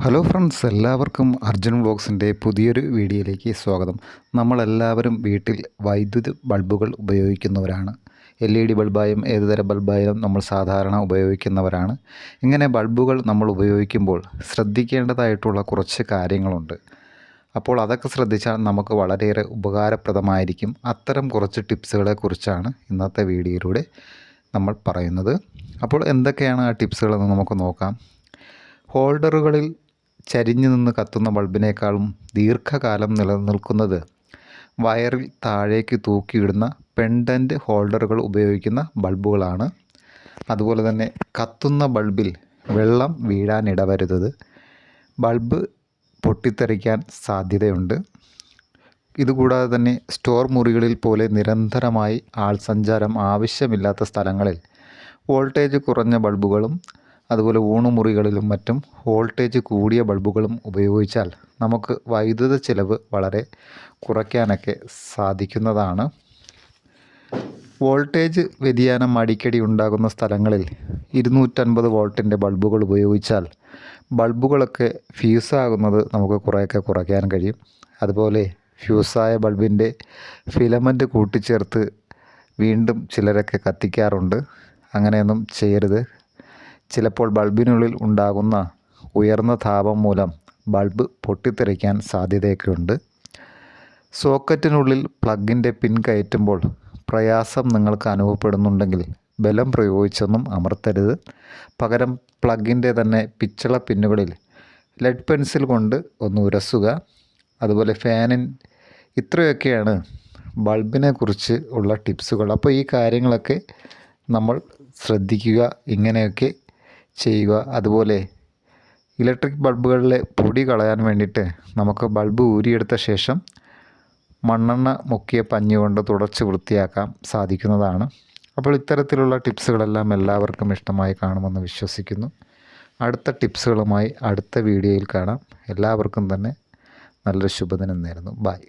Hello friends, എല്ലാവർക്കും അർജുൻ വ്ളോഗ്സിൻ്റെ പുതിയൊരു വീഡിയോയിലേക്ക് സ്വാഗതം. നമ്മളെല്ലാവരും വീട്ടിൽ വൈദ്യുത ബൾബുകൾ ഉപയോഗിക്കുന്നവരാണ്. LED ബൾബായും ഏതുതരം ബൾബായാലും നമ്മൾ സാധാരണ ഉപയോഗിക്കുന്നവരാണ്. ഇങ്ങനെ ബൾബുകൾ നമ്മൾ ഉപയോഗിക്കുമ്പോൾ ശ്രദ്ധിക്കേണ്ടതായിട്ടുള്ള കുറച്ച് കാര്യങ്ങളുണ്ട്. അപ്പോൾ അതൊക്കെ ശ്രദ്ധിച്ചാൽ നമുക്ക് വളരെയേറെ ഉപകാരപ്രദമായിരിക്കും. അത്തരം കുറച്ച് ടിപ്സുകളെക്കുറിച്ചാണ് ഇന്നത്തെ വീഡിയോയിലൂടെ നമ്മൾ പറയുന്നത്. അപ്പോൾ എന്തൊക്കെയാണ് ആ ടിപ്സുകളെന്ന് നമുക്ക് നോക്കാം. ഹോൾഡറുകളിൽ ചരിഞ്ഞു നിന്ന് കത്തുന്ന ബൾബിനേക്കാളും ദീർഘകാലം നിലനിൽക്കുന്നത് വയറിൽ താഴേക്ക് തൂക്കിയിടുന്ന പെൻഡൻറ്റ് ഹോൾഡറുകൾ ഉപയോഗിക്കുന്ന ബൾബുകളാണ്. അതുപോലെ തന്നെ കത്തുന്ന ബൾബിൽ വെള്ളം വീഴാനിടവരുത്. ബൾബ് പൊട്ടിത്തെറിക്കാൻ സാധ്യതയുണ്ട്. ഇതുകൂടാതെ തന്നെ സ്റ്റോർ മുറികളിൽ പോലെ നിരന്തരമായി ആൾ സഞ്ചാരം ആവശ്യമില്ലാത്ത സ്ഥലങ്ങളിൽ വോൾട്ടേജ് കുറഞ്ഞ ബൾബുകളും അതുപോലെ ഊണുമുറികളിലും മറ്റും വോൾട്ടേജ് കൂടിയ ബൾബുകളും ഉപയോഗിച്ചാൽ നമുക്ക് വൈദ്യുത ചെലവ് വളരെ കുറയ്ക്കാനൊക്കെ സാധിക്കുന്നതാണ്. വോൾട്ടേജ് വ്യതിയാനം അടിക്കടി ഉണ്ടാകുന്ന സ്ഥലങ്ങളിൽ 250 വോൾട്ടിൻ്റെ ബൾബുകൾ ഉപയോഗിച്ചാൽ ബൾബുകളൊക്കെ ഫ്യൂസാകുന്നത് നമുക്ക് കുറേയൊക്കെ കുറയ്ക്കാൻ കഴിയും. അതുപോലെ ഫ്യൂസായ ബൾബിൻ്റെ ഫിലമെൻറ്റ് കൂട്ടിച്ചേർത്ത് വീണ്ടും ചിലരൊക്കെ കത്തിക്കാറുണ്ട്. അങ്ങനെയൊന്നും ചെയ്യരുത്. ചിലപ്പോൾ ബൾബിനുള്ളിൽ ഉണ്ടാകുന്ന ഉയർന്ന താപം മൂലം ബൾബ് പൊട്ടിത്തെറിക്കാൻ സാധ്യതയൊക്കെയുണ്ട്. സോക്കറ്റിനുള്ളിൽ പ്ലഗിൻ്റെ പിൻ കയറ്റുമ്പോൾ പ്രയാസം നിങ്ങൾക്ക് അനുഭവപ്പെടുന്നുണ്ടെങ്കിൽ ബലം പ്രയോഗിച്ചൊന്നും അമർത്തരുത്. പകരം പ്ലഗിൻ്റെ തന്നെ പിച്ചള പിന്നുകളിൽ ലെഡ് പെൻസിൽ കൊണ്ട് ഒന്ന് ഉരസുക. അതുപോലെ ഇത്രയൊക്കെയാണ് ബൾബിനെ കുറിച്ച് ഉള്ള ടിപ്സുകൾ. അപ്പോൾ ഈ കാര്യങ്ങളൊക്കെ നമ്മൾ ശ്രദ്ധിക്കുക, ഇങ്ങനെയൊക്കെ ചെയ്യുക. അതുപോലെ ഇലക്ട്രിക് ബൾബുകളിലെ പൊടി കളയാൻ വേണ്ടിയിട്ട് നമുക്ക് ബൾബ് ഊരിയെടുത്ത ശേഷം മണ്ണെണ്ണ മുക്കിയ പഞ്ഞി കൊണ്ട് തുടച്ച് വൃത്തിയാക്കാൻ സാധിക്കുന്നതാണ്. അപ്പോൾ ഇത്തരത്തിലുള്ള ടിപ്സുകളെല്ലാം എല്ലാവർക്കും ഇഷ്ടമായി കാണുമെന്ന് വിശ്വസിക്കുന്നു. അടുത്ത ടിപ്സുകളുമായി അടുത്ത വീഡിയോയിൽ കാണാം. എല്ലാവർക്കും തന്നെ നല്ലൊരു ശുഭദിനം നേരുന്നു. ബൈ.